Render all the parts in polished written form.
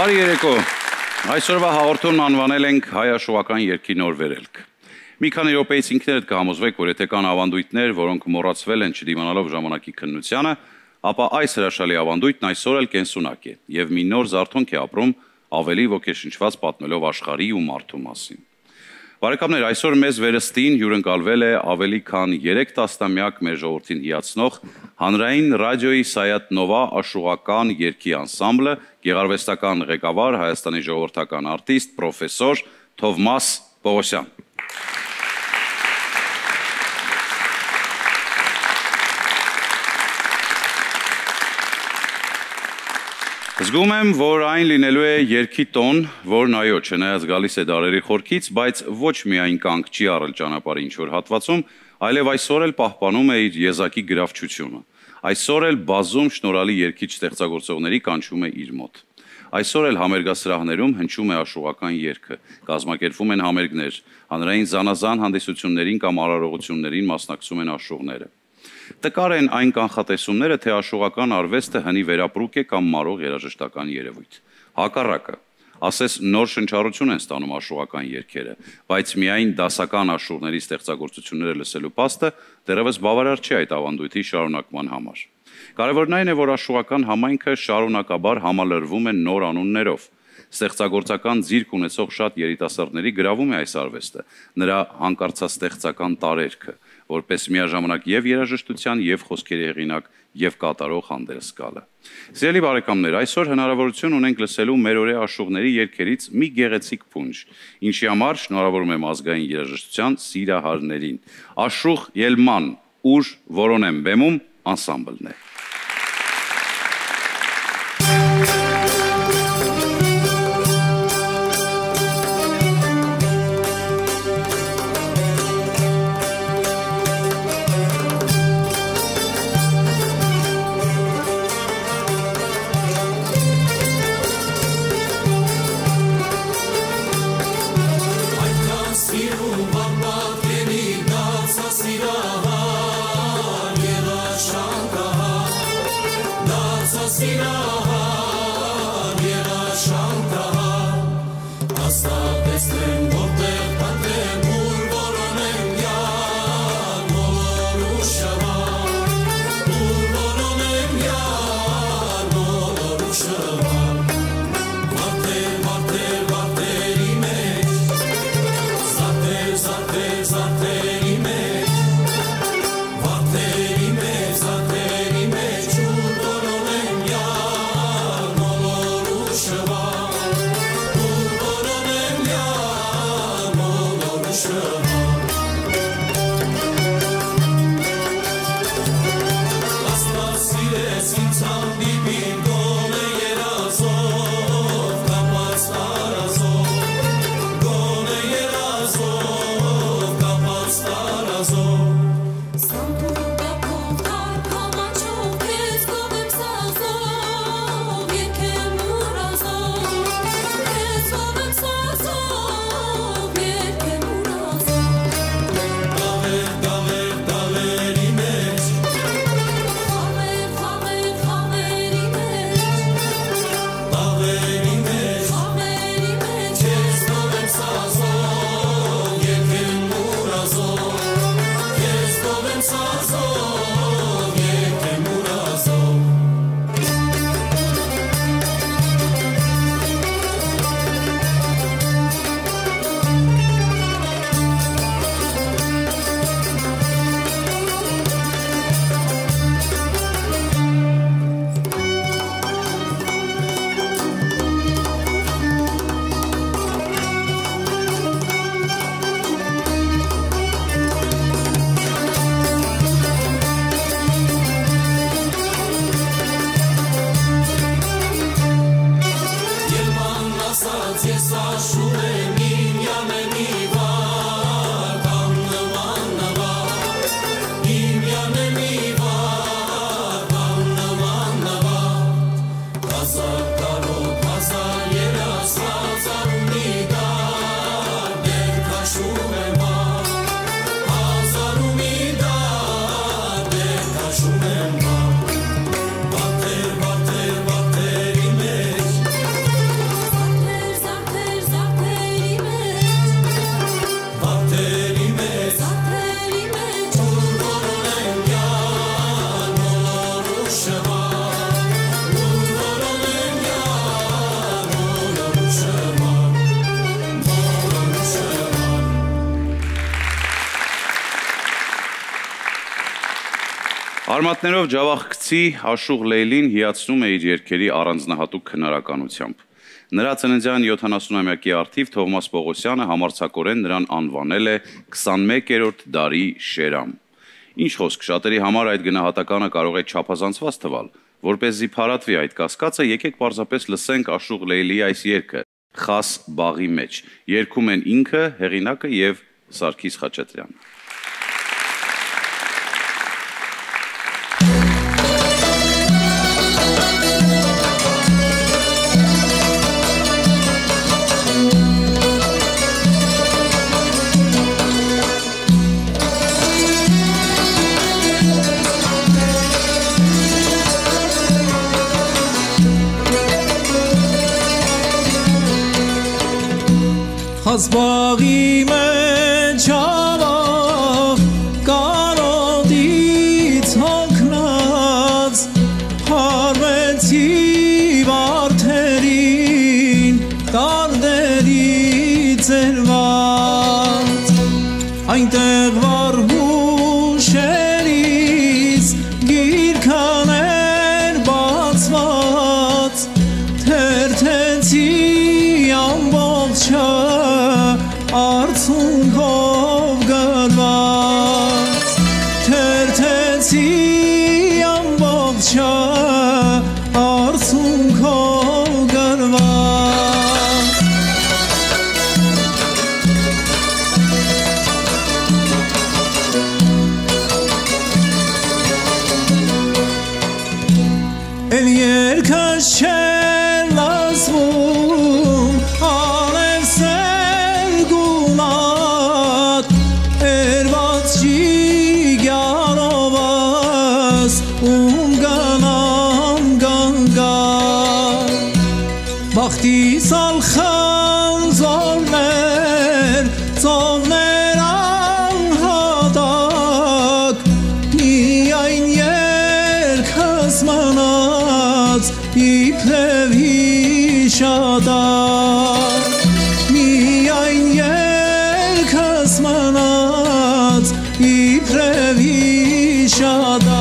Բարի երեկո, այսօրվա հաղորդումն անվանել ենք հայ-աշուղական երգի նոր վերելք։ Մի քանի րոպեից ինքներդ կհամոզվեք, որ եթե կան ավանդույթներ, որոնք մոռացվել են չդիմանալով ժամանակի քննությանը, ապա այս հրաշալի ավանդույթն այսօր էլ կենսունակ է եւ մի նոր զարթոնք է ապրում ավելի ոգեշնչված պատմելով աշխարհի ու մարդու մասին։ Բարեկամներ, այսօր մեզ վերստին հյուրընկալվել է ավելի քան 3 տասնամյակ մեր ժողովրդին հիացնող հանրային ռադիոյի Սայաթ Նովա աշուղական երգի անսամբլը, գեղարվեստական ղեկավար, Հայաստանի ժողովրդական արտիստ, պրոֆեսոր Թովմաս Պողոսյան։ Զգում եմ, որ այն լինելու է երգի տոն, որն այո, չնայած գալիս է դարերի խորքից, բայց ոչ միայն կանգ չի առել ճանապարհի ինչ-որ հատվածում, այլև այսօր էլ պահպանում է իր եզակի գրավչությունը։ Այսօր էլ բազում շնորհալի երգիչ ստեղծագործողների կանչում է իր մոտ։ Այսօր էլ համերգասրահներում հնչում է աշուղական երգը, կազմակերպվում են համերգներ, հանրային զանազան հանդիսություններին կամ արարողություններին մասնակցում են աշուղները։ Տկար են այն կանխատեսումները, թե աշուղական արվեստը հնի վերապրուկ է կամ մարող երաժշտական երևույթ։ Հակառակը, ասես նոր շնչառություն են ստանում աշուղական երգերը, բայց միայն դասական աշուղների ստեղծագործությունները լսելու փաստը դեռևս բավարար չի այդ ավանդույթի շարունակման համար։ Կարևորն այն է, որ աշուղական համայնքը շարունակաբար համալրվում է նոր անուններով։ Ստեղծագործական ձիրք ունեցող շատ երիտասարդների գրավում է այս արվեստը, նրա հանկարծաստեղծական տարերքը, որպես միաժամանակ եւ երաժշտության, եւ խոսքերի հեղինակ, եւ կատարող հանդես գալը։ Սիրելի բարեկամներ, այսօր հնարավորություն ունենք լսելու մերօրյա աշուղների երգերից մի գեղեցիկ փունջ, ինչի համար շնորհավորում եմ ազգային երաժշտության սիրահարներին։ Աշուղ Ելման, ուր որոնեմ բեմում անսամբլն է։ Արմատներով ջավախքցի Աշուղ Լեյլին հիացնում է իր երգերի առանձնահատուկ քննարականությամբ։ Նրա ծննդյան 70-ամյակի առթիվ Թովմաս Պողոսյանը համարձակորեն նրան անվանել է 21-րդ դարի Շերամ։ Ինչ խոսք, շատերի համար այդ գնահատականը կարող է չափազանցված թվալ, որպեսզի փարատվի այդ կասկածը, եկեք պարզապես լսենք Աշուղ Լեյլիի այս երգը «Խաս բաղի մեջ»։ Երգում են ինքը, հեղինակը եւ Սարգիս Խաչատրյանը։ Բաղի մեջ ավաղ կարոտից հոգնած հարվեցի վարդերին տարդերի ծերված այնտեղ վարհուշերից գիրքաներ բացված թերթեցի ամբողջը Արցունքով գրված թերթեցի ամբողջը արցունքով գրված Էլ երկս չեր լսվում Բախտի սալխան զորներ, ծովներ անհատակ Միայն երկս մնաց, իբրև հիշատակ Միայն երկս մնաց, իբրև հիշատակ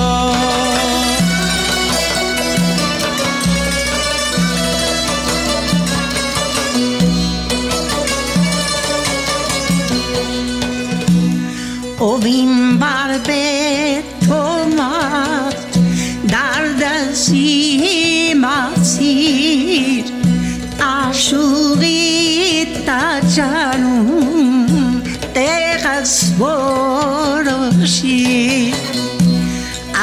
Ով իմ բարբետ թոմատ դարդասի մացիր Աշուղի տաճարում տեղս որոշիր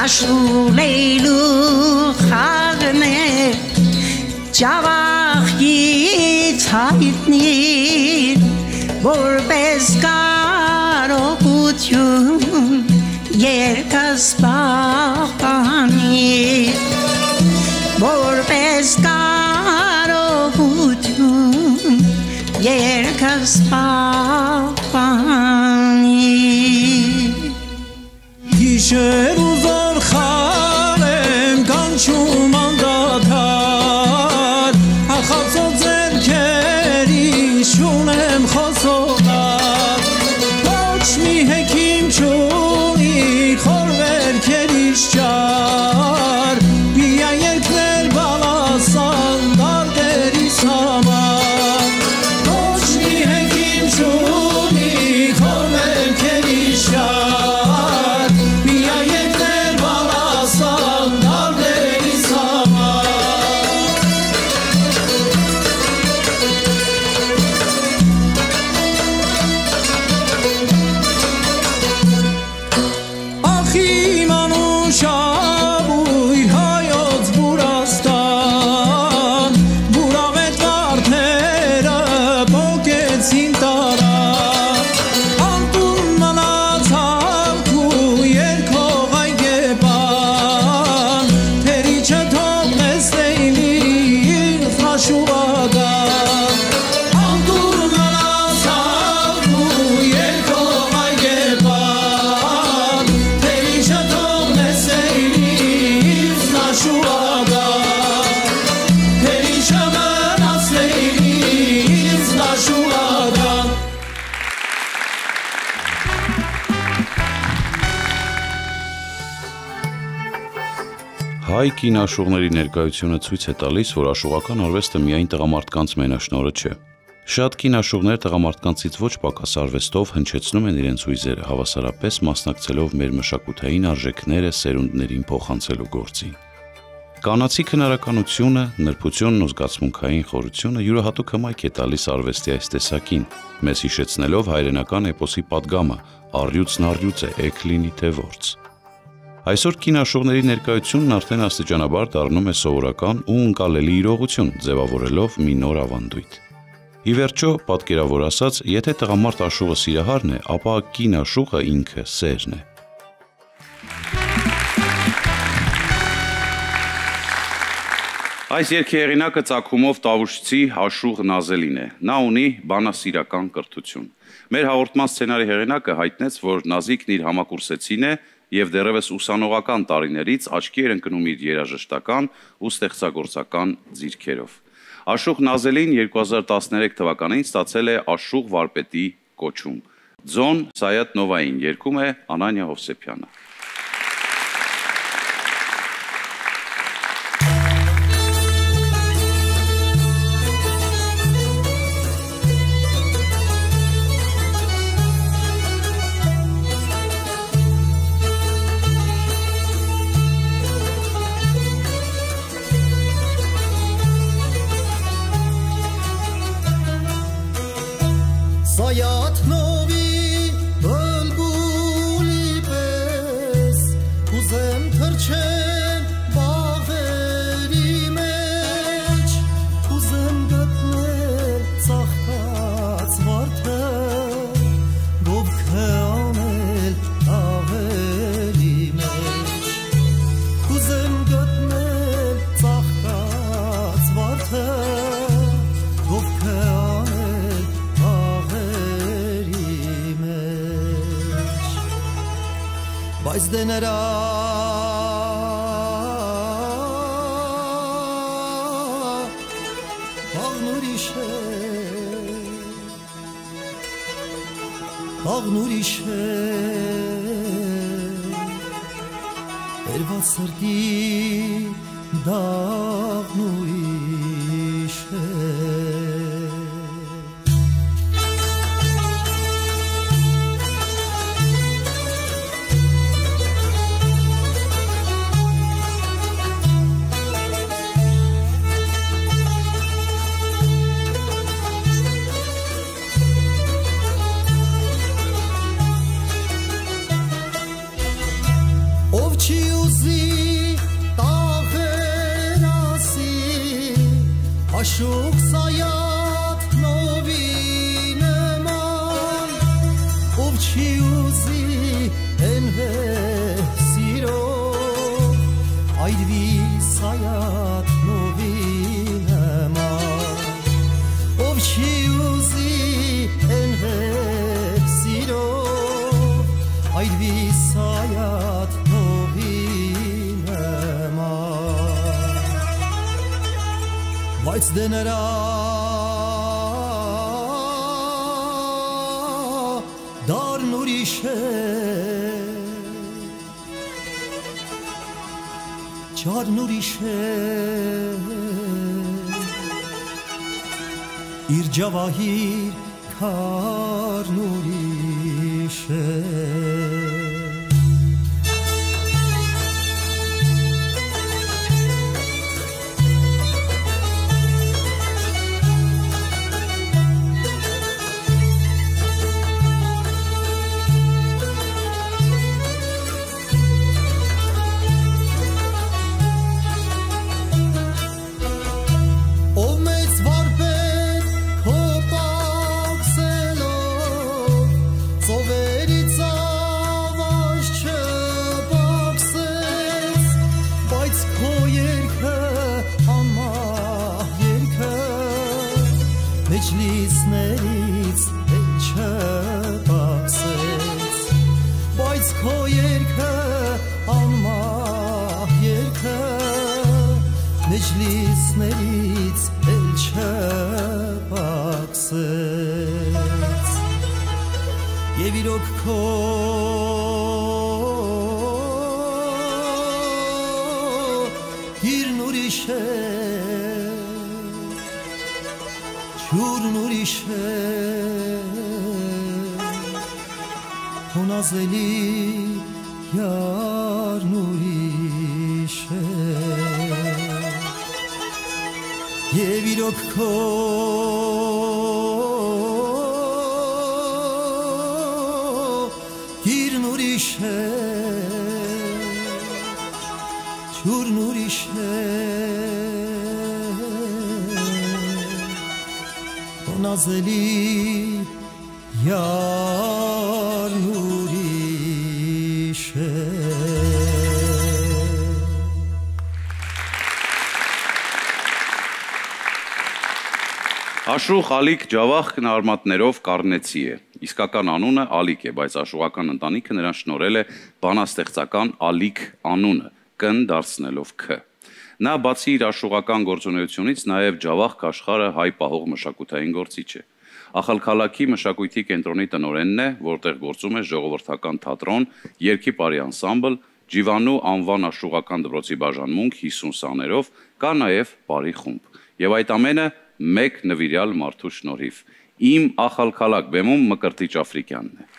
Աշուղ Լեյլու խաղն է ջավախքից հայտնիր որպես Երկս պահպանիր որպես կարողություն երկս պահպանիր Գիշեր ու զոր խարեմ կանչում անդադար ախացող ձեռքերի շունեմ խոսողար Ոչ մի հեքիմ չունի խորվերքերից ճար Միայն երկներ բալասան դարդերիս համար Ոչ մի հեքիմ չունի խորվերքերից ճար Միայն երկներ բալասան դարդերիս համար Շաբույր հայոց բուրա հայ կին աշուղների ներկայությունը ցույց է տալիս, որ աշուղական արվեստը միայն տղամարդկանց մենաշնորհը չէ։ Շատ կին աշուղներ տղամարդկանցից ոչ պակաս արվեստով հնչեցնում են իրենց հույզերը, հավասարապես մասնակցելով մեր մշակութային արժեքները սերունդներին փոխանցելու գործին։ Կանացի քնարականությունը, նրբությունն ու զգացմունքային խորությունը յուրահատուկ հմայք է տալիս արվեստի այս տեսակին, մեզ հիշեցնելով հայրենական էպոսի պատգամը՝ առյուծն առյուծ է, էգ լինի թե որց։ Այսօր կինաշուղների ներկայությունն արդեն աստիճանաբար դառնում է սովորական ու ընկալելի իրողություն, ձևավորելով մի նոր ավանդույթ։ Ի վերջո, պատկերավոր ասած, եթե տղամարդ աշուղը սիրահարն է, ապա կին աշուղը ինքը սերն է։ Այս երգի հեղինակը ծագումով տավուշցի Աշուղ Նազելին է։ Նա ունի բանասիրական կրթություն։ Մեր հաղորդման սցենարի հեղինակը հայտնեց, որ Նազիկն իր համակուրսեցին է և դեռևս ուսանողական տարիներից աչքի էր ընկնում իր երաժշտական ու ստեղծագործական ձիրքերով։ Աշուղ Նազելին 2013 թվականին ստացել է Աշուղ վարպետի կոչում։ Ձոն Սայաթ Նովային երգում է Անանիա Հովսեփյանը։ Սայաթ նովի բլբուլի պես ուզեմ թռչել բաղերի մեջ, ուզեմ գտնել ծաղկած վարդը, գովքը անել աղերի մեջ, ուզեմ գտնել ծաղկած վարդը, գովքը բայց դե նրա աղն ուրիշ է, երված սրտի դաղն ուրիշ է։ Աշուղ Սայաթ նովի նման, ով չի ուզի հենվեր սիրով, այրվի Սայաթ նովի նման, ով չի ուզի հենվեր սիրով, այրվի Սայաթ նովի բայց դե նրա դարն ուրիշ է, չարն ուրիշ է, իր ջավահիր քարն ուրիշ է։ Մեջլիսներից էլ չպակսեց, բայց քո երգը անմահ երգը, մեջլիսներից էլ չպակսեց, և իրոք քո ուրիշ է ջուրն ուրիշ է հոնազելի յարն ուրիշ է եւ իրոք քո գիրն ուրիշ է ջուրն ուրիշ է հոնազելի յարն ուրիշ է Աշուղ Ալիկ Ջավախկն արմատներով կառնեցի է։ Իսկական անունը Ալիկ է, բայց աշուղական ընտանիքը նրան շնորհել է բանաստեղծական Ալիկ անունը, կն դարձնելով Ք։ Նա բացի իր աշուղական գործունեությունից նաև Ջավախկ աշխարհը հայ պահող մշակութային գործիչ է։ Ախալքալաքի մշակույթի կենտրոնի տնօրենն է, որտեղ գործում է ժողովրդական թատրոն, երգի պարի անսամբլ, Ջիվանու անվան աշուղական դպրոցի բաժանմունք 50 սաներով, կա նաև բարի խումբ։ Եվ այդ ամենը մեկ նվիրյալ մարդու շնորհիվ։ Իմ Ախալքալակ բեմում Մկրտիչ Աֆրիկյանն է։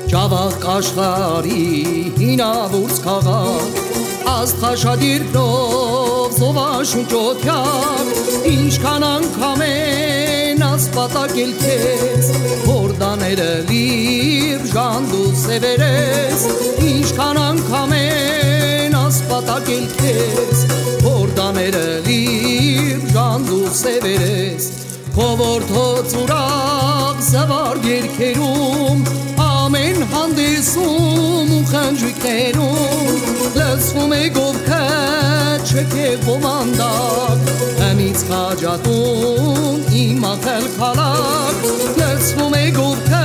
Ջավախկ աշխարհի հինավուրց քաղաք Աստղաշադիրնով զովաշուճոթյակ Ինչքան անգամ են ասպատակել քեզ Հորդաները լիր ժանդու սևերես Ինչքան անգամ են ասպատակել քեզ Հորդաները լիր ժանդու սևերես Քո որդոց ուրախ զվար երկերում Ամեն հանդեսում ու խնջույքներում Լսվում է գովքը չքև բովանդակ Հնից խաջատուն իմ ախալքալակ Լսվում է գովքը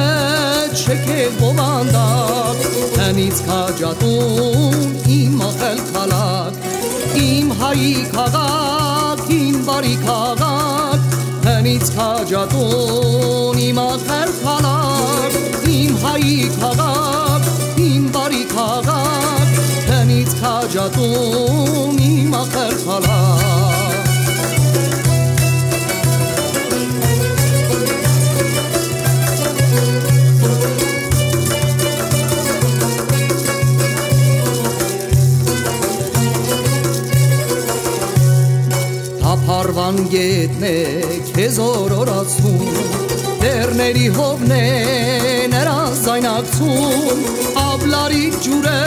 չքև բովանդակ Հնից խաջատուն իմ ախալքալակ Իմ հայի քաղաք, իմ բարի քաղաք Հնից խաջատուն իմ ախալքալակ Իմ հայի քաղաք, իմ բարի քաղաք Հնից խաջատուն իմ ախալքալակ Թափարվան գետն է քեզ օրորացում Դերների հովն է նրան զայնակցում Աբլարի ջուրը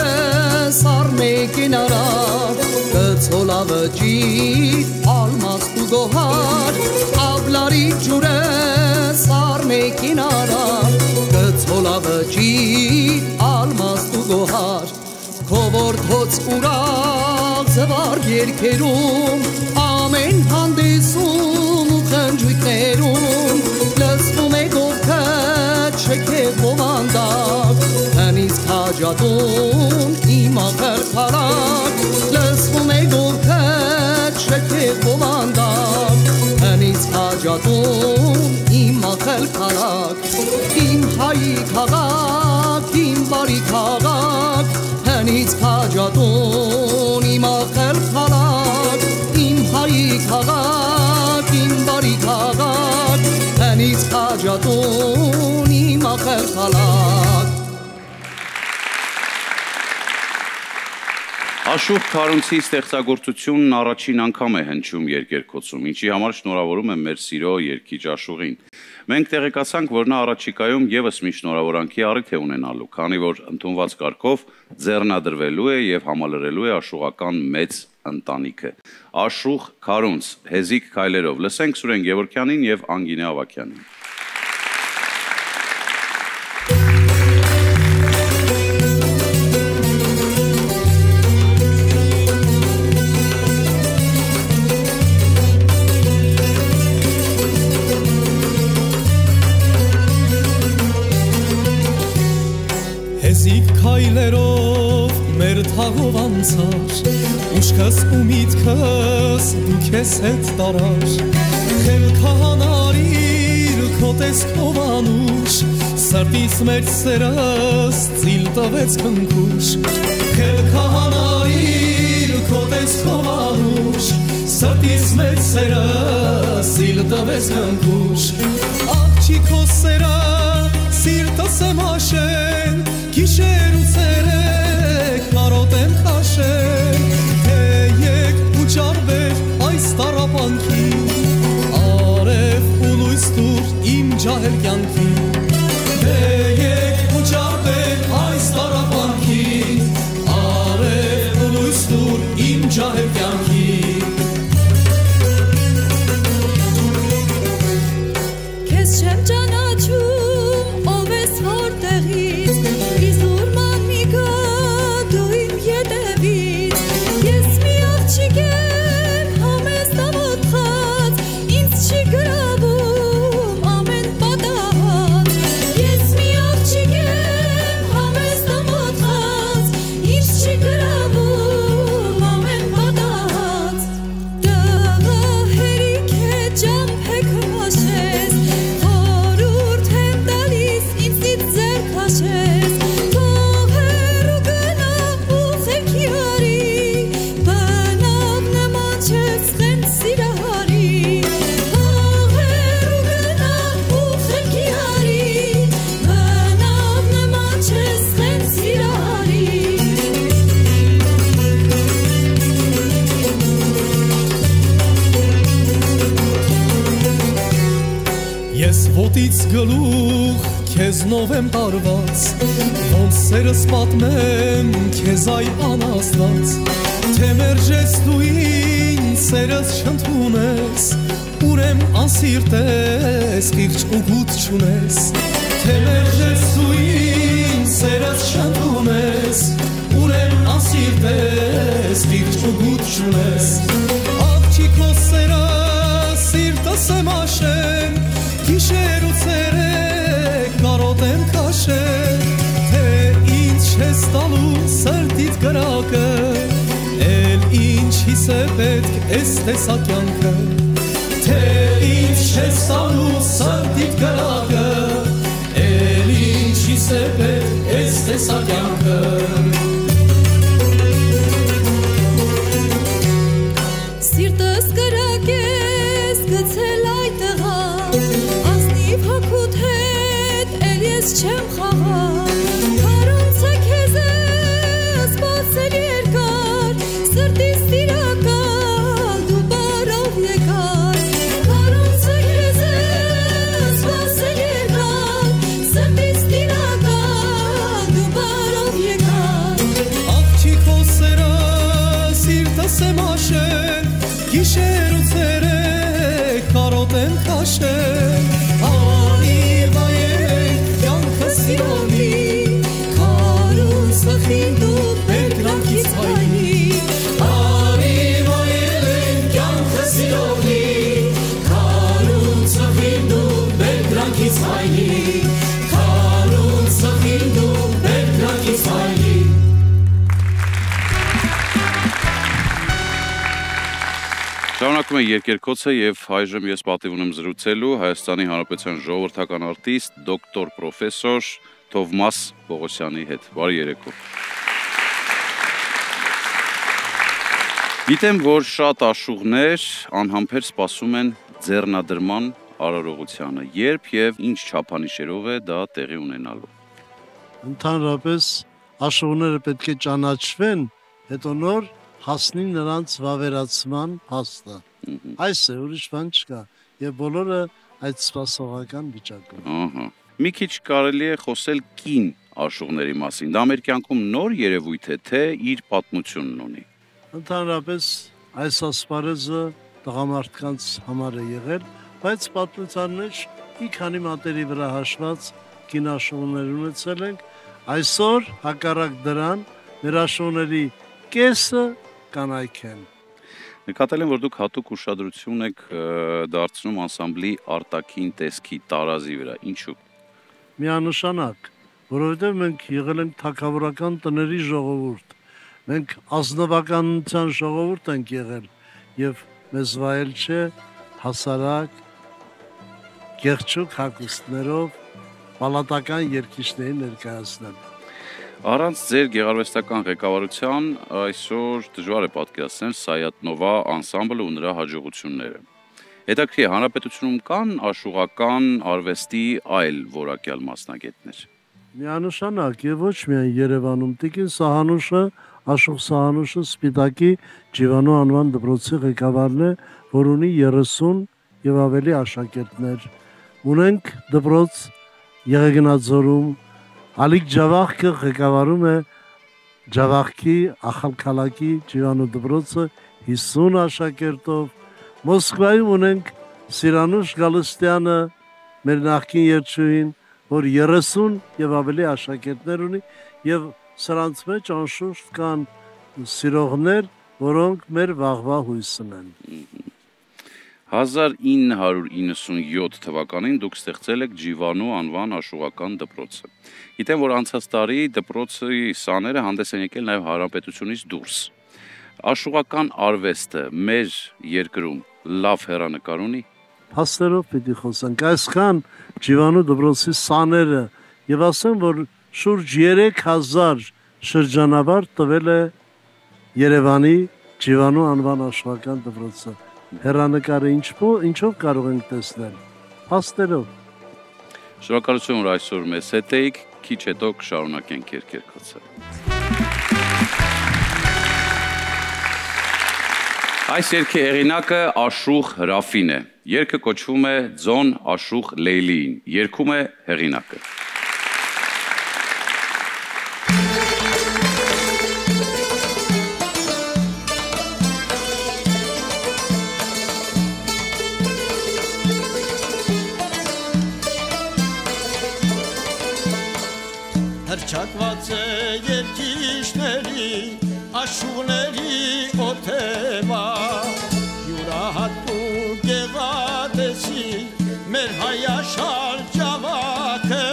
սարմեկին արար Կցոլավը ջիտ ալմաստ ու գոհար Աբլարի ջուրը սարմեկին արար Կցոլավը ջիտ ալմաստ ու գոհար Քո որդոց ուրախ զվար երկերում Ամեն հանդեսում ու խնջույքներում Լսվում է գովքը չքև բովանդակ Հնից խաջատուն իմ ախալքալակ Լսվում է գովքը չքև բովանդակ Հնից խաջատուն իմ ախալքալակ Իմ հայի քաղաք, իմ բարի քաղաք Հնից խաջատուն իմ ախալքալակ Իմ հայի քաղաք, իմ բարի քաղաք Հնից խաջատուն իմ ախալքալակ Աշուղ Քարունցի ստեղծագործությունն առաջին անգամ է հնչում երկերկոցում, ինչի համար շնորհավորում եմ մեր սիրո երգիչ Աշուղին։ Մենք տեղեկացանք, որ նա առաջիկայում ևս մի շնորհավորանքի առիթ է ունենալու, քանի որ ընդունված կարգով ձեռնադրվելու է եւ համալրելու է աշուղական մեծ ընտանիքը։ Աշուղ Քարունց, հեզիկ քայլերով, լսենք Սուրեն Գևորգյանին եւ Անգինե Ավագյանին։ Հեզիկ քայլերով մեր Ձեր թաղով անցար ուշքս ու միտքս դու քեզ հետ տարար Խելքահանարիր քո տեսքով անուշ Սրտիս մեջ սերս ծիլ տվեց քնքուշ Խելքահանարիր քո տեսքով անուշ Սրտիս մեջ սերս ծիլ տվեց քնքուշ Աղջի քո սերը սիրտս եմ հաշեն Գիշեր ու ցերեկ կարոտ եմ քաշել Թե եկ ու ճարվեր այս տառապանքի Արև ու լույս տուր իմ ջահել կյանքի Թե եկ ու ճարվեր այս տառապանքի Արև ու լույս տուր իմ ջահել կյանքի Քեզ չեմ ճանաչում ով ես որտեղից Իզուր մանմիկա դու իմ ետևից Ես մի աղջիկ եմ համեստ ամոթխած Ինձ չի գրավում ամեն պատահած Ես մի աղջիկ եմ համեստ ամոթխած Ինձ չի գրավում ամեն պատահած Տղա հերիք է ճամփեք հաշես Խորուրդ եմ տալիս ինձից ձեր քաշես Թող հեռու գնա ու խելքի հարի Բնավ նման չես խենց սիրահարի Թող հեռու գնա ու խելքի հարի Բնավ նման չես խենց սիրահարի Ես ոտից գլուխ քեզնով եմ տարված Ոնց սերս պատմեմ քեզ այ անաստված Թե մերժես դու ինձ սերս չընդունես Ուրեմ անսիրտ ես խիղճ ու գութ չունես Թե մերժես դու ինձ սերս չընդունես Ուրեմ անսիրտ ես խիղճ ու գութ չունես Աղջի քո սերը սիրտս եմ աշեն Գիշեր ու ցերեկ կարոտ եմ քաշել Թե ինչ ես տալու սրտիդ կրակը Էլ ինչիս է պետք ես տեսակյանքը Թե ինչ ես տալու սրտիդ կրակը Էլ ինչիս է պետք ես տեսակյանքը Սիրտս կրակ ես գցել այդ տղա Ազնիվ հոգուտ հետ էլ ես չեմ խաղա Քարոնց է քեզ ես բացել երկար Սրտիս տիրակալ դու բարով եկար Քարոնց է քեզ ես բացել երկար Սրտիս տիրակալ դու բարով եկար Աղջի քո սերը սիրտս եմ աշել Գիշեր ու ցերեկ կարոտ եմ քաշել Անիվայեք կյանքը սիրողի Քարուն սխին դու բերկրանքից հայնի Անիվայեք կյանքը սիրողի Քարուն սխին դու բերկրանքից հայնի Քարուն սխին դու բերկրանքից հայնի Շարունակում է երկերկոցը եւ այժմ ես պատիվ ունեմ զրուցելու Հայաստանի Հանրապետության ժողովրդական արտիստ դոկտոր պրոֆեսոր Թովմաս Պողոսյանի հետ։ Բարի երեկո։ Գիտեմ, որ շատ աշուղներ անհամբեր սպասում են ձեռնադրման արարողությանը։ Երբ եւ ինչ չափանիշերով է դա տեղի ունենալու։ Ընդհանրապես աշուղները պետք է ճանաչվեն, հետո նոր հասնի նրանց վավերացման փաստը։ Այս է, ուրիշ բան չկա, եւ բոլորը այդ սպասողական վիճակում։ Ահա։ Մի քիչ կարելի է խոսել կին աշուղների մասին։ Դա մեր կյանքում նոր երևույթ է, թե իր պատմությունն ունի։ Ընդհանրապես այս ասպարեզը տղամարդկանց համար է եղել, բայց պատմության մեջ մի քանի մատերի վրա հաշված կին աշուղներ ունեցել ենք։ Այսօր հակառակ դրան մեր աշուղների կեսը կանայք են։ Նկատել եմ, որ դուք հատուկ ուշադրություն եք դարձնում անսամբլի արտաքին տեսքի տարազի վրա։ Ինչու՞։ Միանշանակ, որովհետև մենք եղել ենք թագավորական տների ժողովուրդ։ Մենք ազնվականության ժողովուրդ ենք եղել եւ մեզ վայել չէ հասարակ գեղեցիկ հագուստներով պալատական երգիչների ներկայացնել։ Առանց ձեր գեղարվեստական ղեկավարության այսօր դժվար է պատկերացնել Սայաթ-Նովա անսամբլը ու նրա հաջողությունները։ Հետաքրքիր է, հանրապետությունում կան աշուղական արվեստի այլ որակյալ մասնագետներ։ Միանշանակ եւ ոչ միայն Երևանում Տիկին Սահանուշը, Աշուղ Սահանուշը Սպիտակի Ջիվանո անվան դպրոցի ղեկավարն է, որ ունի 30 եւ ավելի աշակերտներ։ Ունենք դպրոց Եղեգնաձորում, Ալիկ Ջավախքը ղեկավարում է Ջավախքի Ախալքալակի Ջիվանո դպրոցը 50 աշակերտով։ Մոսկվայում ունենք Սիրանուշ Գալստյանը, մեր նախկին երգչուհին, որ 30 եւ ավելի աշակերտներ ունի եւ սրանց մեջ անշուշտ կան սիրողներ, որոնք մեր վաղվա հույսն են։ 1997 թվականին դուք ստեղծել եք Ջիվանո անվան աշուղական դպրոցը։ Գիտեմ, որ անցած տարի դպրոցի սաները հանդես են եկել նաև հանրապետությունից դուրս։ Աշուղական արվեստը մեր երկրում լավ հեռանկար ունի։ Փաստերով պիտի խոսենք, այսքան Ջիվանո դպրոցի սաները եւ ասեմ, որ շուրջ 3000 շրջանավար տվել է Երևանի Ջիվանո անվան աշուղական դպրոցը։ Հեռանկարը ինչով կարող ենք տեսնել։ Փաստերով։ Շնորհակալություն, որ այսօր մեզ հետ էիք, քիչ հետո կշարունակենք երկերկոցը։ Այս երգի հեղինակը Աշուղ Ռաֆին է։ Երգը կոչվում է Ձոն Աշուղ Լեյլիին։ Երգում է հեղինակը։ Հրճակված է երկիշների, աշուղների օթևա, յուրահատուկ եղադեսի, մեր հայաշար ջավախը,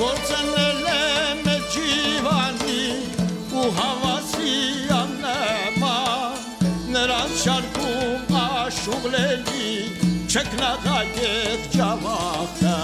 գործնել է մեր Ջիվանի ու հավասի աննեմա, նրանց շարքում աշուղ լելի, չկնաղագեղ ջավախը։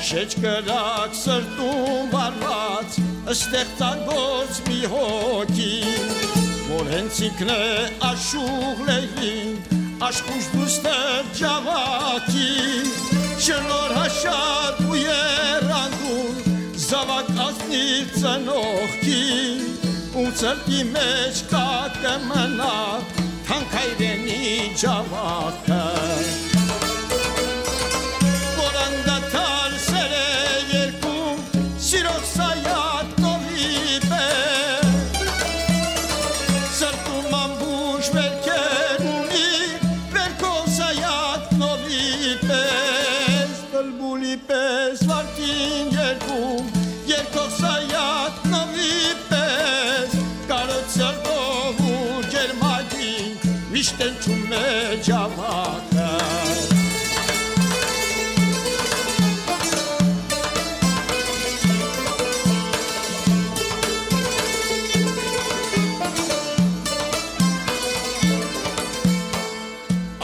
Շեջ կրակ սրտում վարված, ստեղծագործ մի հոգի, որ հենց ինքն է աշուղ լեյլին, աշխուժ դուստր ջավախի, շնորհաշատ ու եռանդուն, զավակ ազնիվ ծնողքի, ու ծրտի մեջ կա կմնա, թանքայրենի ջավախը։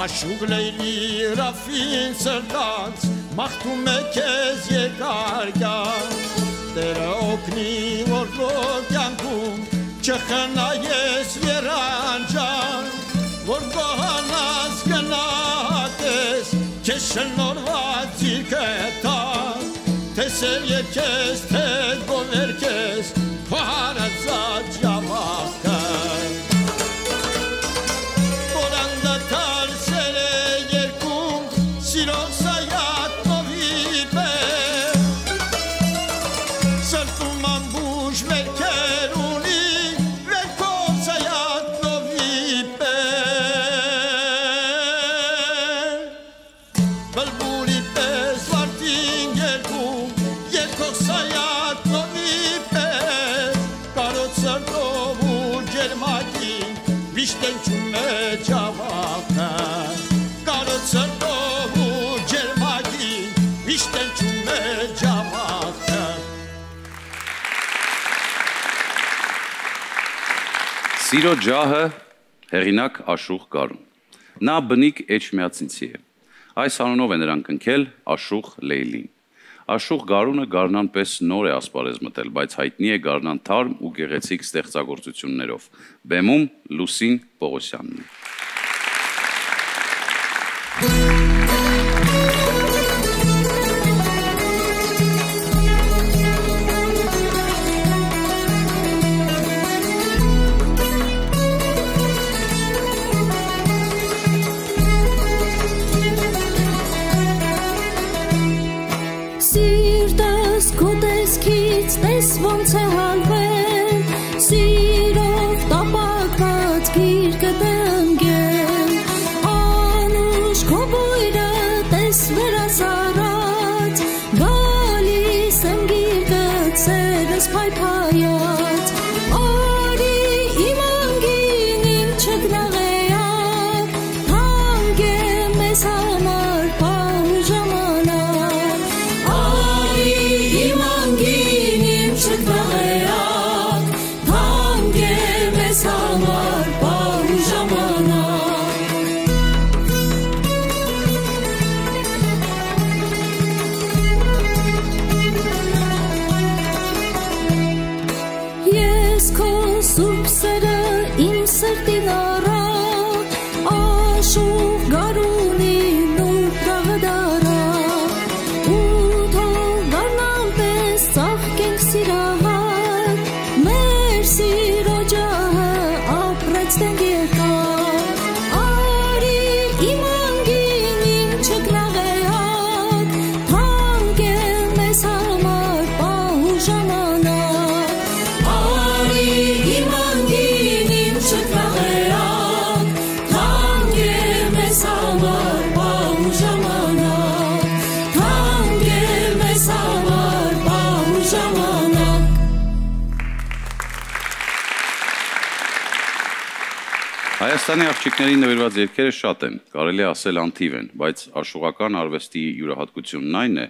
Աշուղ լեյլի Ռաֆին սրտանց, մաղթում է քեզ երկարգյան, Տերը օգնի, որ քո կյանքում չխնայես երանջան, որ գոհանաս գնահատես, քեզ շնորհված իրքը տան, թե սեր երկես, թե գովերքես, քո հարազատ ջավախը։ Սիրո ջահը հեղինակ Աշուղ Գարուն։ Նա բնիկ էջմիածնցի է։ Այս անունով է նրան կնքել Աշուղ Լեյլին։ Աշուղ Գարունը գարնան պես նոր է ասպարեզ մտել, բայց հայտնի է գարնան թարմ ու գեղեցիկ ստեղծագործություններով։ Բեմում Լուսին Պողոսյանն է։ Տես ոնց է հալվել, սիրով տապակված գիրկը տնգել, անուշ քո բույրը տես վերազարած, գալիս եմ գիրկը ծերս փայփայած, արի իմ անգին իմ չգնաղեակ, թանկ է մեզ համար պահ ու ժամանակ, արի իմ անգին Սրտին առա, Աշուղ Գարունին ու տաղդարա, ու թող գարնան պես ծաղկենք սիրահար, մեր սիրո ջահը ապրեց տենք երկար, արի իմ անգին իմ չգնաղեակ, թանկ է մեզ համար պահ ու ժամանակ, արի իմ անգին Հայաստանի աղջիկներին նվիրված երգերը շատ են, կարելի ասել անթիվ են, բայց աշուղական արվեստի յուրահատկությունն այն է,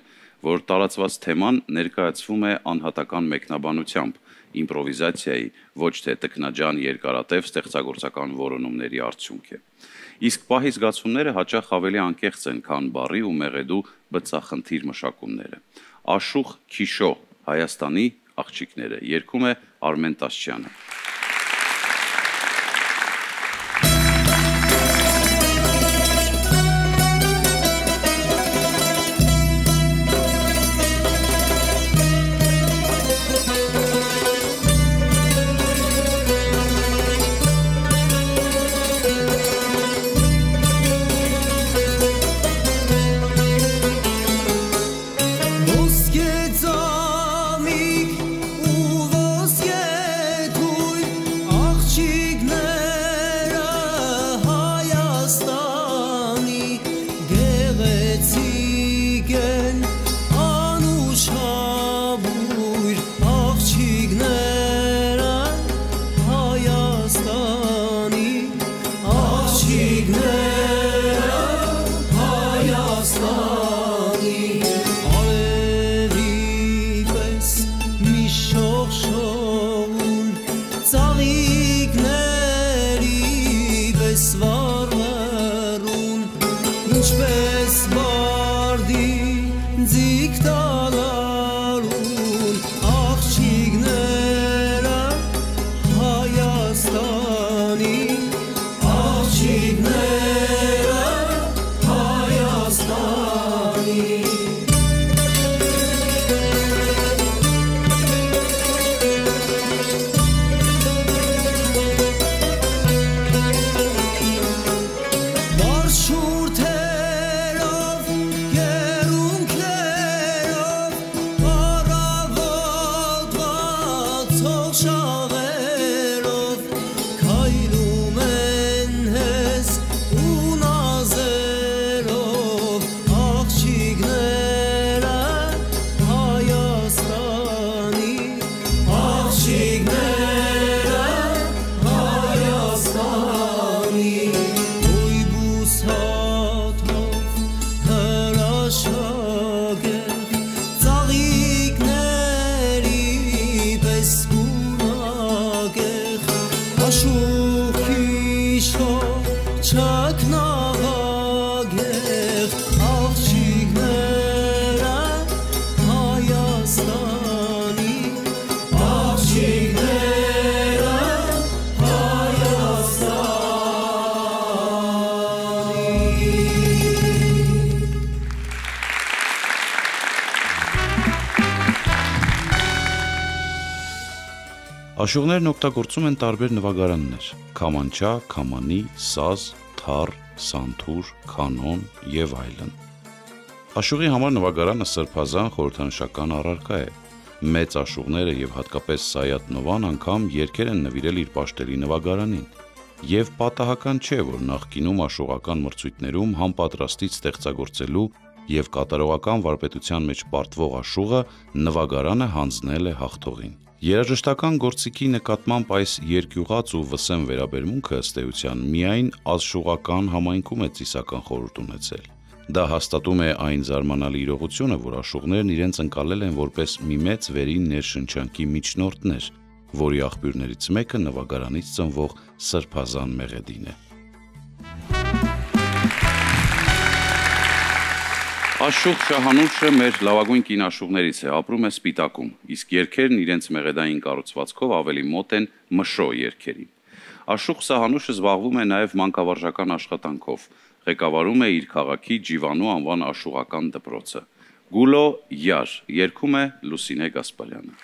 որ տարածված թեման ներկայացվում է անհատական մեկնաբանությամբ, իմպրովիզացիայի, ոչ թե տքնաջան երկարատև ստեղծագործական որոնումների արդյունք է։ Իսկ պահի զգացումները հաճախ ավելի անկեղծ են, քան բառի ու մեղեդու բծախնդիր մշակումները։ Աշուղ Քիշո Հայաստանի աղջիկները երգում է Արմեն Տասչյանը։ Շուրթերով Աշուղներն օգտագործում են տարբեր նվագարաններ՝ քամանչա, քամանի, սազ, թառ, սանթուր, կանոն եւ այլն։ Աշուղի համար նվագարանը սրբազան խորհրդանշական առարկա է։ Մեծ աշուղները եւ հատկապես Սայաթ Նովան անգամ երգեր են նվիրել իր պաշտելի նվագարանին։ Եվ պատահական չէ, որ նախկինում աշուղական մրցույթներում համապատրաստից ստեղծագործելու եւ կատարողական վարպետության մեջ պարտվող աշուղը նվագարանը հանձնել է հաղթողին։ Երաժշտական գործիքի նկատմամբ այս երկյուղած ու վսեմ վերաբերմունքը ըստ էության միայն ազշուղական համայնքում է ծիսական խորհուրդ ունեցել։ Դա հաստատում է այն զարմանալի իրողությունը, որ աշուղներն իրենց ընկալել են որպես մի մեծ վերին ներշնչանքի միջնորդներ, որի աղբյուրներից մեկը նվագարանից ծնվող սրբազան մեղեդին է։ Աշուղ Շահանուշը մեր լավագույն կինաշուղներից է, ապրում է Սպիտակում, իսկ երգերն իրենց մեղեդային կառուցվածքով ավելի մոտ են մշո երգերին։ Աշուղ Շահանուշը զբաղվում է նաև մանկավարժական աշխատանքով, ղեկավարում է իր քաղաքի Ջիվանու անվան աշուղական դպրոցը։ Գուլո Յար երգում է Լուսինե Գասպարյանը։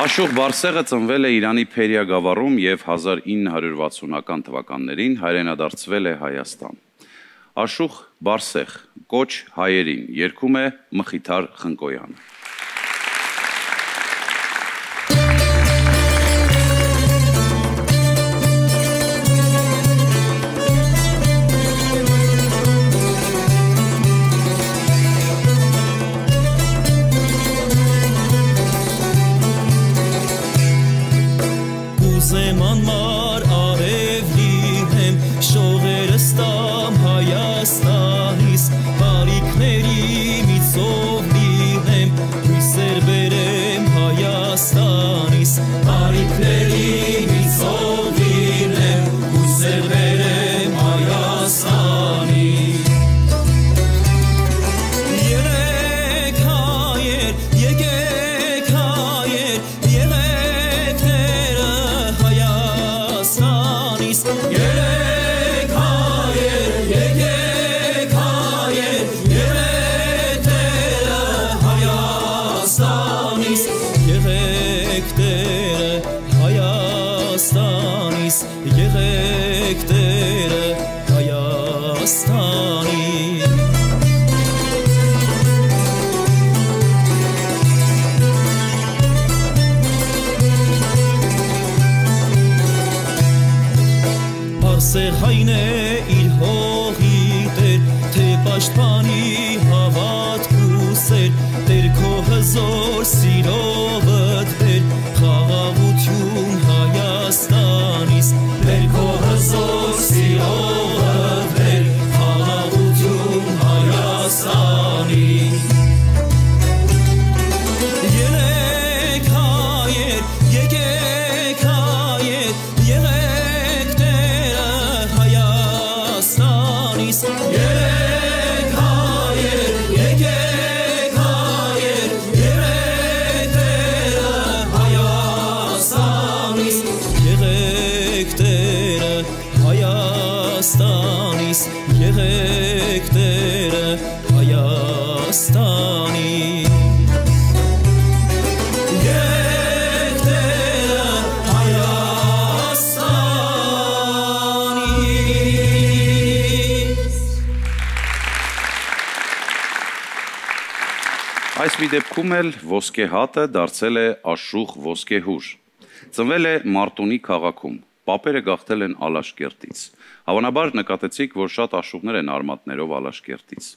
Աշուղ Բարսեղը ծնվել է Իրանի Փերիա գավառում և 1960-ական թվականներին հայրենադարձվել է Հայաստան։ Աշուղ Բարսեղ, կոչ հայերին, երգում է Մխիթար Խնկոյանը։ Այս մի դեպքում էլ ոսկե հատը դարձել է Աշուղ ոսկեհուր։ Ծնվել է Մարտունի քաղաքում, պապերը գաղթել են Ալաշկերտից։ Հավանաբար նկատեցիք, որ շատ աշուղներ են արմատներով Ալաշկերտից։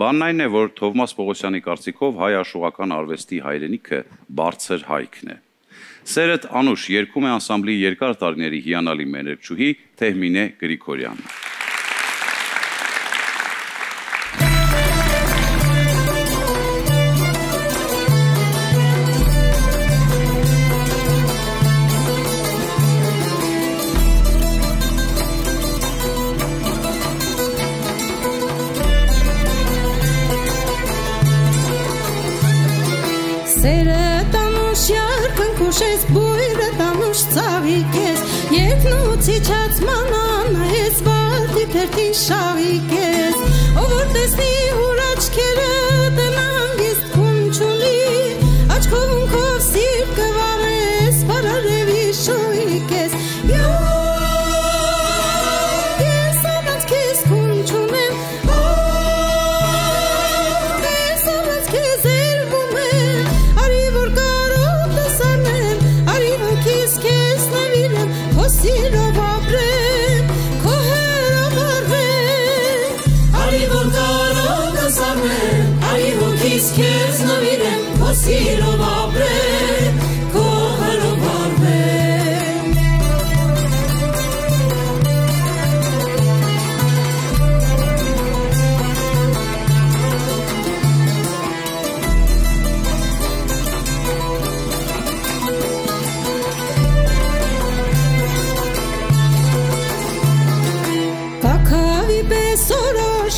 Բանն այն է, որ Թովմաս Պողոսյանի կարծիքով հայ աշուղական արվեստի հայրենիքը բարձր հայքն է։ Սերդ Անուշ երգում է անսամբլի երկար տարիների հիանալի մեներկչուհի Թեհմինե Գրիգորյանը։ Քուշես բույրը տանուշ ծաղիկ ես, երկնուց իջած մանան ես, բալդի թերթին շաղիկ ես, ով որ տեսնի ուր աչքերը տնանգիստ կում չունի, աչքով ունքով սիրտ կվարես, բարարևի շոյիկ ես, ես առանց քեզ կում չունեմ, ես առանց քեզ երվում եմ, արի որ Սիրով ապրեմ, քո հերով արվեմ, արի որ կարող ես արնեմ, արի հոգիս քեզ նվիրեմ, քո սիրով ապրեմ, քո հերով արվեմ։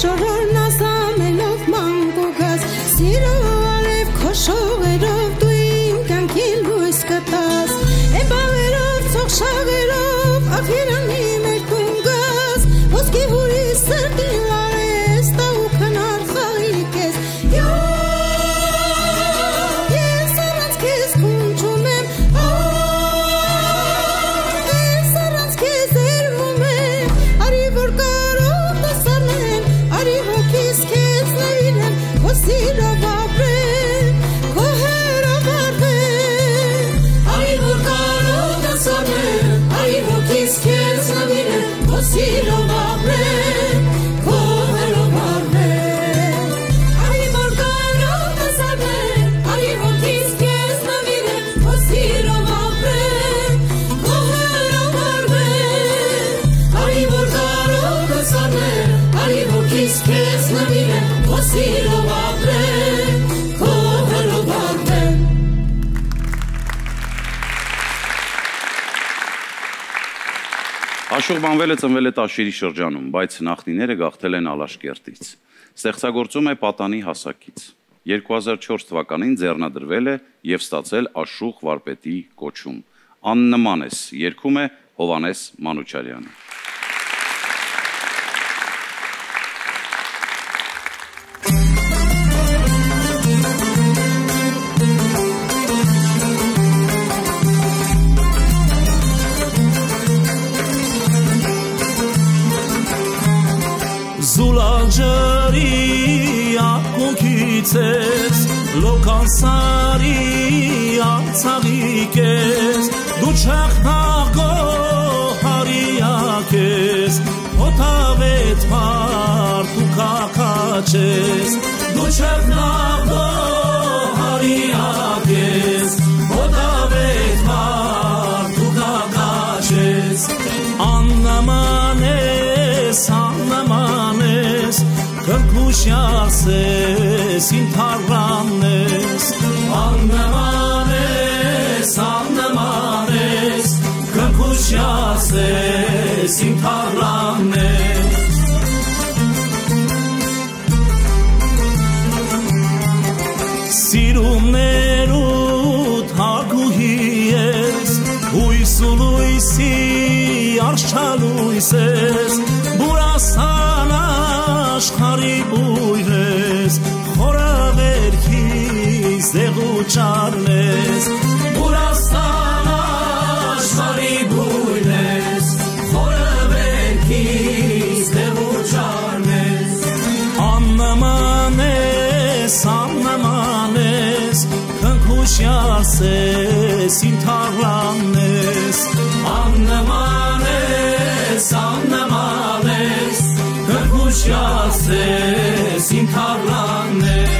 Շորոր նասամելով մանգուգաս, սիրով արև քո շողերով դու իմ կյանքին լույս կտաս, էբավերով ծող շաղերով ախիրանի մեր կունգաս, ոսկի հուրի սրտին լարես, տաղուքն արխաղիկ ես, ես առանց քեզ կուն չունեմ, սիրով ապրեմ, քո հերով արվեմ, արի որ կարողս արվեմ, արի հոգիս քեզ նվիրեմ, քո սիրով ապրեմ, քո հերով արվեմ, արի որ կարողս արվեմ, արի հոգիս քեզ նվիրեմ, քո սիրով ապրեմ, քո հերով արվեմ. Աշուղ ծնվել է Տաշիրի շրջանում, բայց նախնիները գաղթել են Ալաշկերտից։ Ստեղծագործում է պատանի հասակից։ 2004 թվականին ձեռնադրվել է և ստացել Աշուղ վարպետի կոչում։ Աննման ես երգում է Հովհաննես Մանուչարյանը։ Զուլաջրի ակունքից ես, լոկանսարի արցաղիկ ես, դու չախնաղո հարիակ ես, հոտավետ մարդ ու կակաչ ես, դու չախնաղո հարիակ ես, հոտավետ մարդ ու կակաչ ես, աննման ես, աննման ես, կրկուշյաս ես, իմ թարան ես, աննման ես, կրկուշյաս ես, իմ թարան ես. Սիրումներուտ հագուհի ես, հույս ու լույսի արշալույս ես, բուրասան աշխարի բույր ես, խորավերքից դեղու ճարն ես, բուրասան աշխարի բույր ես, խորավերքից դեղու ճարն ես. Աննման ես, քնքուշյաս ես, իմ թարան ես, աննման ես, քնքուշյաս ես, իմ թարան ես.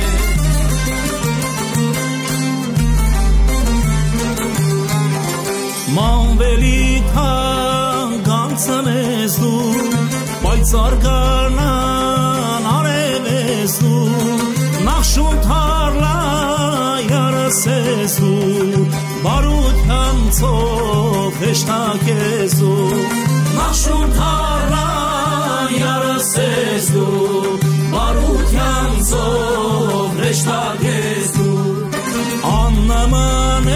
Մանվելի թանգանցն ես դու, պայծառ գարնան արև ես դու, նախշուն թարլա յարս ես դու, բարության ծով հեշտակ ես դու, նախշուն թարլա յարս ես դու, բարության ծով հեշտակ ես դու. Աննման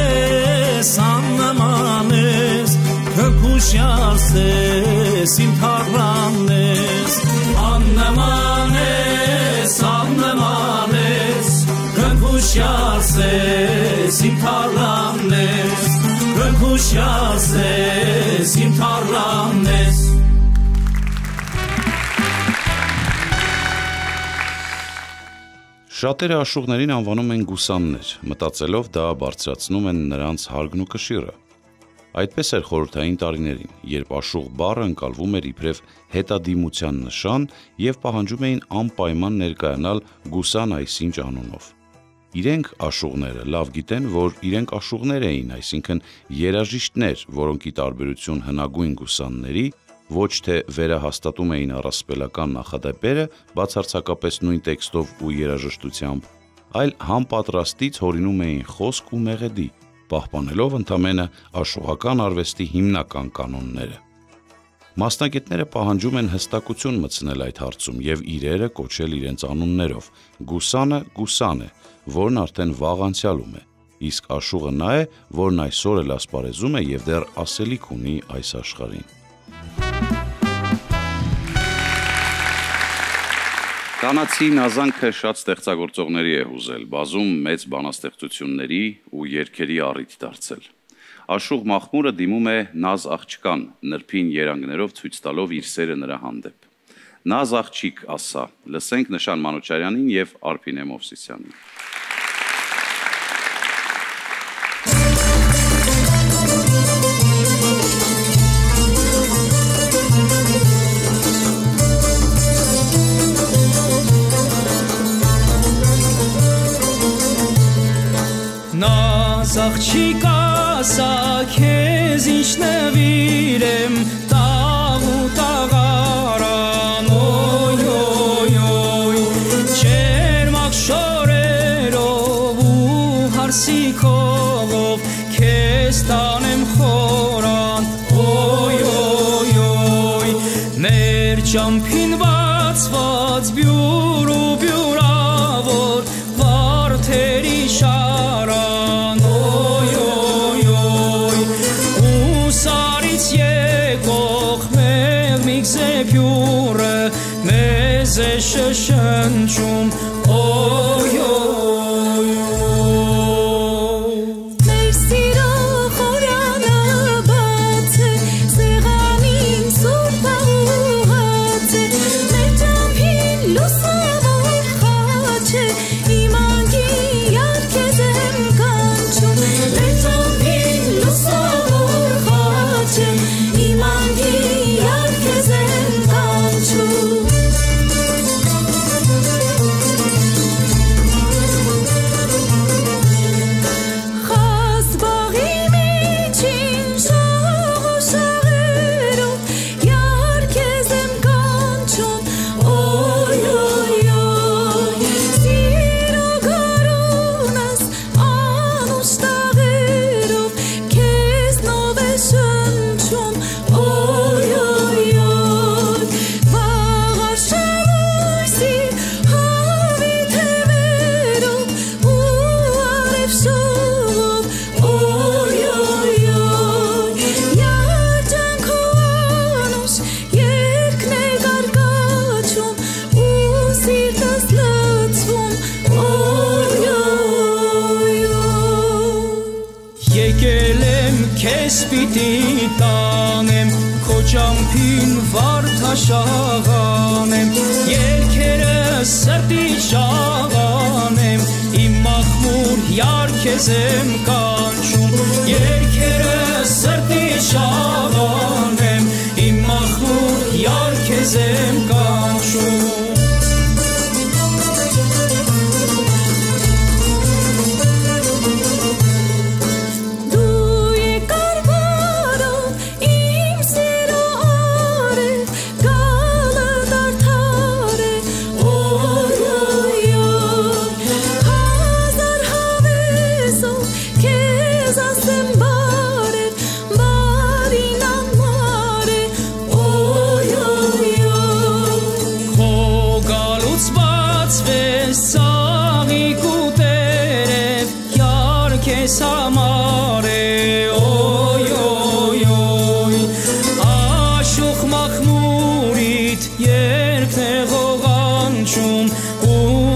ես, քնքուշյաս ես, իմ թարան ես, աննման ես, քնքուշյաս ես, իմ թարան ես, քնքուշյաս ես, իմ թարան ես. Շատերը աշուղներին անվանում են գուսաններ, մտածելով դա բարձրացնում են նրանց հարգն ու կշիռը։ Այդպես էր խորհրդային տարիներին, երբ աշուղ բառը ընկալվում էր իբրև հետադիմության նշան և պահանջում էին անպայման ներկայանալ գուսան այսինչ անունով։ Իրենք աշուղները լավ գիտեն, որ իրենք աշուղներ էին, այսինքն երաժիշտներ, որոնք ի տարբերություն հնագույն գուսանների ոչ թե վերահաստատում էին առասպելական նախադեպերը բացարձակապես նույն տեքստով ու երաժշտությամբ, այլ համպատրաստից հորինում էին խոսք ու մեղեդի, պահպանելով ընդամենը աշուղական արվեստի հիմնական կանոնները։ Մասնագետները պահանջում են հստակություն մտցնել այդ հարցում և իրերը կոչել իրենց անուններով։ Գուսանը գուսան է, որն արդեն վաղ անցյալում է, իսկ աշուղը նա է, որն այսօր էլ ասպարեզում է և դեռ ասելիք ունի այս աշխարհին։ Կանացի նազանքը շատ ստեղծագործողների է հուզել, բազում մեծ բանաստեղծությունների ու երգերի առիթ դարձել։ Աշուղ Մախմուրը դիմում է Նազ աղջկան, նրբին երանգներով ցույց տալով իր սերը նրա հանդեպ։ Նազ աղջիկ ասա, լսենք Նշան Մանուչարյանին և Արփինե Մովսիսյանին։ ճամփին բացված բյուր ու բյուրավոր վարդերի շարան օյ օյ օյ ու սարից եկող մեղմիկ զեփյուրը մեզ է շշնջում օյ օյ մեր սիրո խորանը բաց է սեղանին սուրբ աղուհաց է մեր ճամփին լուսավոր խաչ է իմ անկի յարքեզ եմ կանչում մեր ճամփին լուսավոր խաչ է իմ անկի յարքեզ եմ կանչում Պիտի տանեմ քո ճամփին վարդաշաղանեմ երգերը սրտի շաղանեմ իմ մախմուր յարքեզ եմ կանչում երգերը սրտի շաղանեմ իմ մախմուր յարքեզ եմ կանչում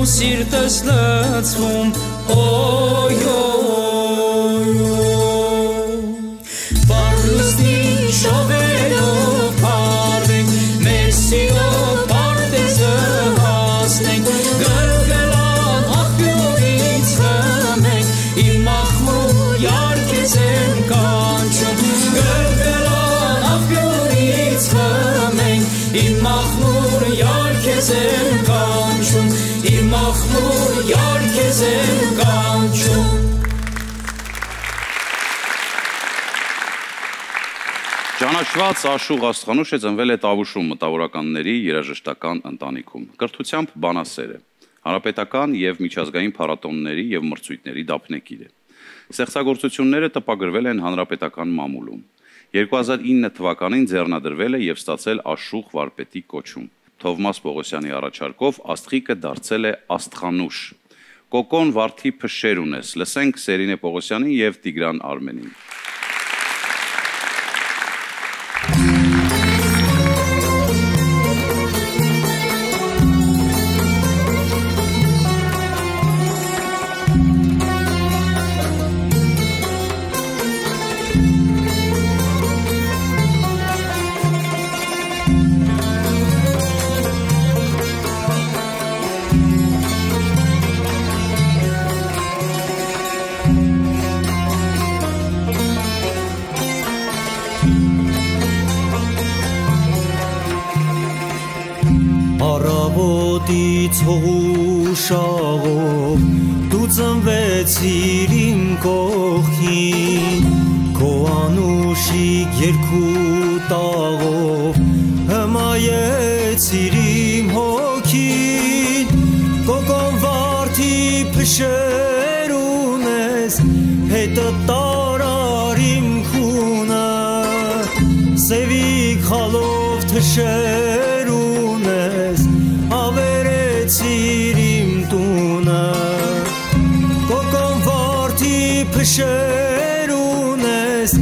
Սիրտս լցվում օյ օյ Բարլուսնի շովերով փարվենք մեր սիրո պարտեզը հասնենք գլգլան աղբյուրից խմենք իմ մախմուր յարքեզ եմ կանչում գլգլան աղբյուրից խմենք իմ մախմուր յարքեզ եմ կանչում իմ մախմուր յարքեզ եմ կանչում Ճանաչված Աշուղ Աստղանուշը ծնվել է Տավուշում մտավորականների երաժշտական ընտանիքում։ Կրթությամբ բանասեր է։ Հանրապետական եւ միջազգային փառատոների եւ մրցույթների դափնեկիր է։ Ստեղծագործությունները տպագրվել են հանրապետական մամուլում։ 2009 թվականին ձեռնադրվել է եւ ստացել Աշուղ վարպետի կոչում։ Թովմաս Պողոսյանի առաջարկով Աստղիկը դարձել է Աստղանուշ։ Կոկոն վարդի փշեր ունես։ Լսենք Սերինե Պողոսյանին եւ Տիգրան Արմենին։ Ցողուշաղով դու ծնվեցիր իմ կողքին քո անուշիկ երկու տաղով հմայեցիր իմ հոգին կոկոն վարդի փշեր ունես հետը տարար իմ քունը սևի խալով թշեր փշեր ունես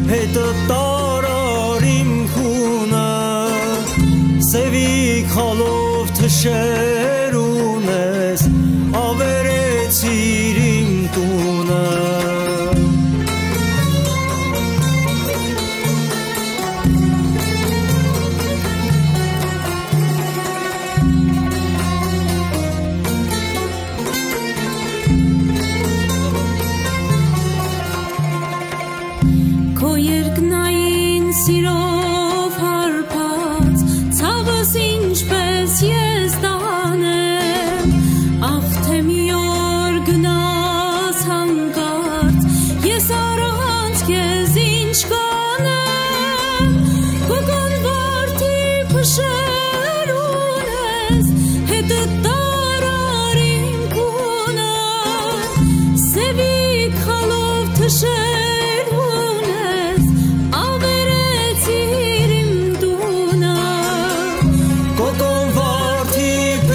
հետը տարարիմ քունը սևի քալով թշեր ունես ավերեցիր իմ տունը Սիրով հարբած ցավս ինչպես ես տանեմ ախ թե մի օր գնաս հանկարծ ես առանց քեզ ինչ կանեմ գոգոն վարդի փշեր ունես հետը տարար իմ քունը սևի քալով թշեր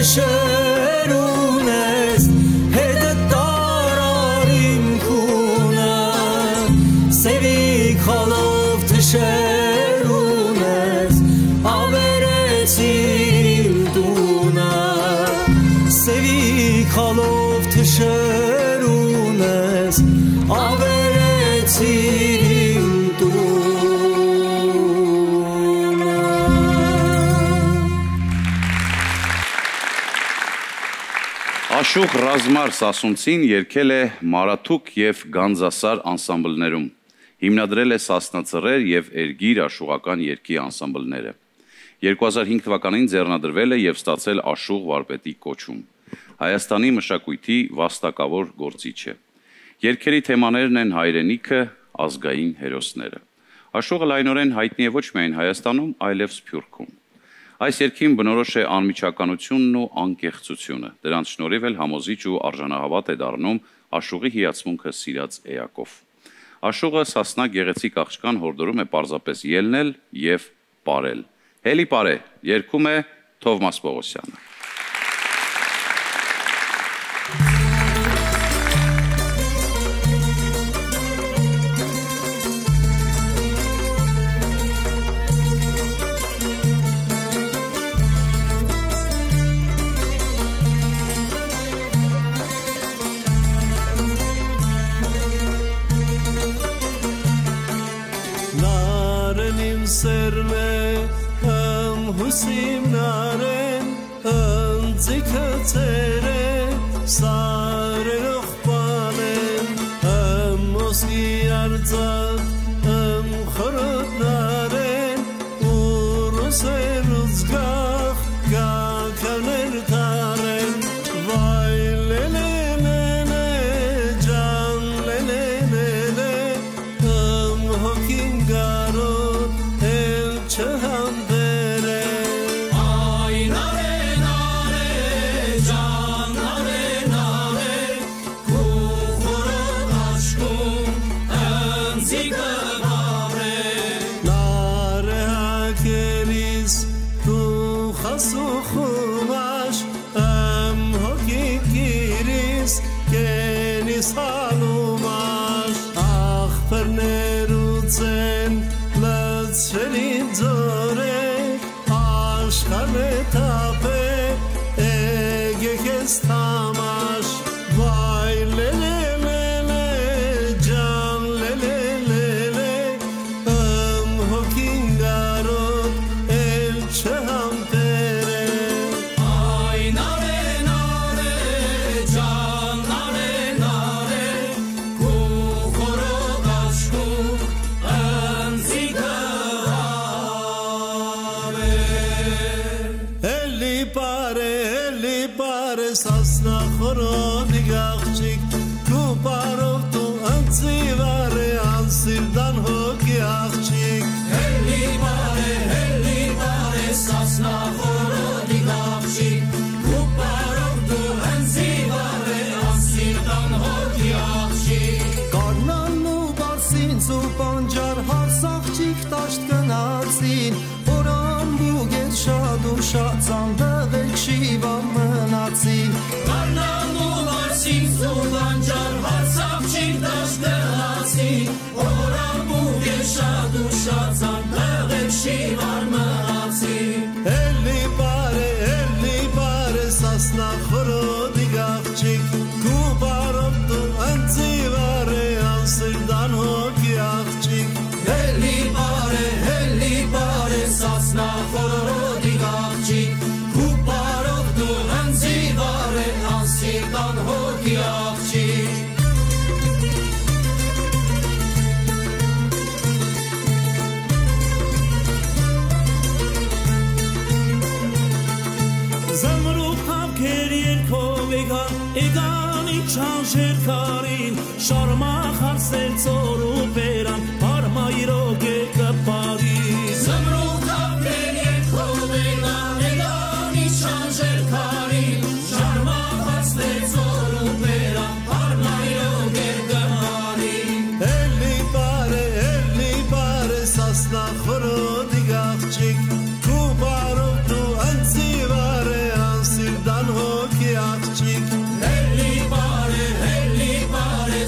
Փշեր ունես հետը տարար իմ քունը սևի քալով թշեր ունես ավերեցիր իմ տունը սևի քալով թշեր ունես ավերեցիր իմ Աշուղ Ռազմար Սասունցին երգել է Մարաթուկ և Գանձասար անսամբլներում, հիմնադրել է Սասնա Ծռեր և Էրգիր աշուղական երգի անսամբլները։ 2005 թվականին ձեռնադրվել է և ստացել Աշուղ վարպետի կոչում։ Հայաստանի մշակույթի վաստակավոր գործիչ է։ Երգերի թեմաներն են հայրենիքը, ազգային հերոսները։ Աշուղը լայնորեն հայտնի է ոչ միայն Հայաստանում, այլև Սփյուռքում։ Այս երգին բնորոշ է անմիջականությունն ու անկեղծությունը, դրանց շնորհիվ էլ համոզիչ ու արժանահավատ է դառնում Աշուղի հիացմունքը սիրած էակով։ Աշուղը Սասնա գեղեցիկ աղջկան հորդորում է պարզապես ելնել և պարել։ Հելի պարե, երգում է Թովմաս Պողոսյանը։ Հուսիմ նարեն ընձիքը ծերը սարերող պանեն մոսկի արձատ խորոտ նարեն ուրուսեր ուզգախ գականեր թարեն վայ լելելելե ջան լելելելե հոգին գարոտ էլ չհամ Սալումաշ աղբերներուցեն լծվելին ձորե աշխարհ է թապե էգեք ես թամաշ վայ լելելելե ջան լելելելե հոգին գարոտ էլ չհամտերը այ նարե նարե ջան Սասնա խորոդի գաղջիկ դու պարով դու ընձիվար է անսիրդան հոգի աղջիկ Հելի բարե Սասնա խորոդի գաղջիկ դու պարով դու ընձիվար է անսիրդան հոգի աղջիկ Կարնանն ու բարսին ծու պանջար հարս աղջիկ տաշտ կնացին որան բուգետ շատ ու շատ ծանդվեք շիվան մնացին Կարնան ու բարսին ծու պանջար հարս աղջիկ տաշտ կնացին շիվար մնացի Էլի բարե սասնա խորոդի գաղջիկ Կու բարով դու ընձիվար է անսիրդան հոգի աղջիկ Էլի բարե սասնա խորոդի գաղջիկ Կու բարով դու ընձիվար է անսիրդան հոգի աղջիկ Չանշեր քարին, շարմա խարսել ծորու բերան, հարմայրոգ է կպարին Զմրուկ թապներ երկով էգան, էգանի չանշեր քարին, շարմա խարսել ծորու բերան, հարմայրոգ է կպարին Էլի բարե սասնա խորոդի գաղջիկ Կու բարով դու ընձիվար է անսիրդան հոգի աղջիկ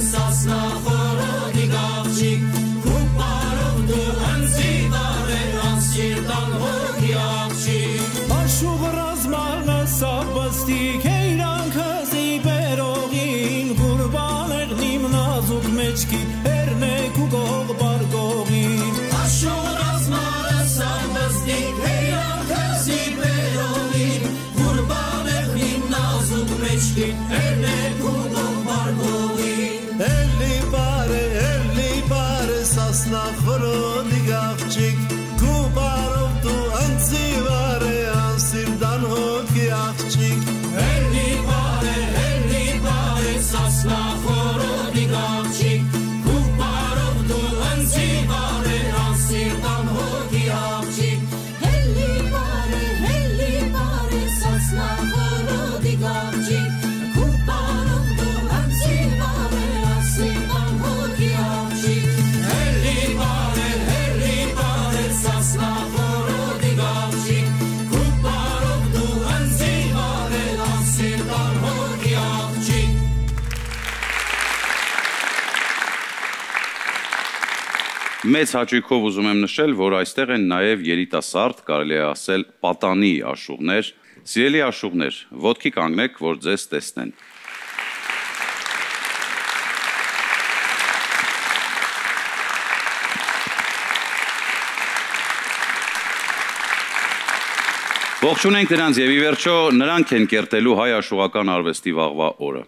Սասնա խորոդի գաղջիկ Կու բարով դու ընձիվար է անսիրդան հոգի աղջիկ Աշուղ ռազմարնը սապստիկ Հեյրանքը զիբերողին Գուրբան էղնիմ նազուկ մեջքի Էրնեք ու գող բարգողին Աշուղ ռազմարնը սապստիկ Հեյրանքը զիբերողին Գուրբան էղնիմ նազուկ մեջքի Էրնեք ու գող բարգողին Էլի բարե սասնա խորոդի գաղջիկ Կու բարով դու ընձիվար է անսիրդան հոգի աղջիկ Էլի բարե սասնա խորոդի գաղջիկ Կու բարով դու ընձիվար է անսիրդան հոգի աղջիկ Էլի բարե սասնա խորոդի գաղջիկ Կու բարով դու ընձիվար է անսիրդան հոգի աղջիկ Էլի բարե սասնա խորոդի գաղջիկ Կու բարով դու ընձիվար է անսիրդան հոգի աղջիկ Մեծ հաճույքով ուզում եմ նշել, որ այստեղ են նաև երիտասարդ, կարելի է ասել, պատանի աշուղներ, սիրելի աշուղներ, ոտքի կանգնեք, որ ձեզ տեսնեն։ Ողջունենք նրանց եւ ի վերջո նրանք են կերտելու հայ աշուղական արվեստի վաղվա օրը։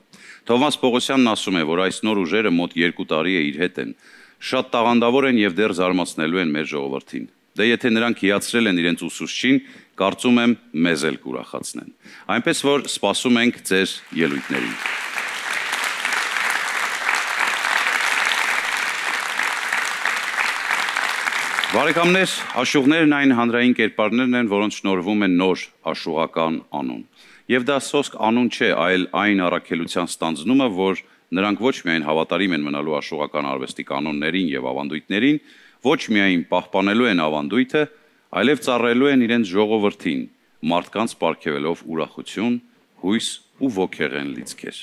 Թովմաս Պողոսյանն ասում է, որ այս նոր ուժերը մոտ 2 տարի է իր հետ են։ Շատ տաղանդավոր են եւ դեռ զարմացնելու են մեր ժողովրդին։ Դե եթե նրանք հիացրել են իրենց ուսուցչին, կարծում եմ մեզ էլ կուրախացնեն։ Այնպես որ սպասում ենք ձեր ելույթներին։ Բարեկամներ, աշուղներն այն հանրային կերպարներն են, որոնց շնորհվում է նոր աշուղական անուն։ Եվ դա սոսկ անուն չէ, այլ այն առաքելության ստանձնումը, որ նրանք ոչ միայն հավատարիմ են մնալու աշուղական արվեստի կանոններին եւ ավանդույթներին, ոչ միայն պահպանելու են ավանդույթը, այլև ծառայելու են իրենց ժողովրդին, մարդկանց պարգևելով ուրախություն, հույս ու ոգեղեն լիցքեր։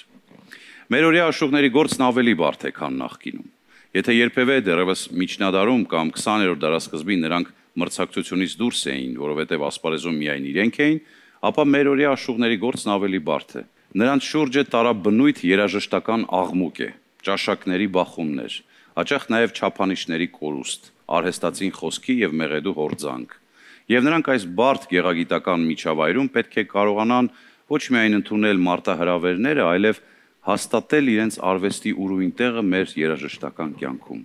Մերօրյա աշուղների գործն ավելի բարդ է, քան նախկինում։ Եթե երբևէ դեռևս միջնադարում կամ 20-րդ դարասկզբին նրանք մրցակցությունից դուրս էին, որովհետև ասպարեզում միայն իրենք էին, ապա մերօրյա աշուղների գործն ավելի բարդ է։ Նրանց շուրջը տարաբնույթ երաժշտական աղմուկ է, ճաշակների բախումներ, հաճախ նաև չափանիշների կորուստ, արհեստացին խոսքի եւ մեղեդու հորձանք։ Եվ նրանք այս բարդ գեղագիտական միջավայրում պետք է կարողանան ոչ միայն ընդունել մարտահրավերները, այլև հաստատել իրենց արվեստի ուրույն տեղը մեր երաժշտական կյանքում։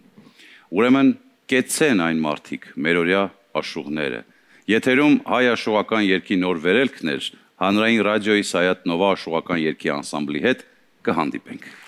Ուրեմն կեցցեն այն մարդիկ, մերօրյա աշուղները։ Եթերում հայ աշուղական երգի նոր վերելքներ հանրային ռադիոյի Սայաթ Նովա աշուղական երգի անսամբլի հետ կհանդիպենք։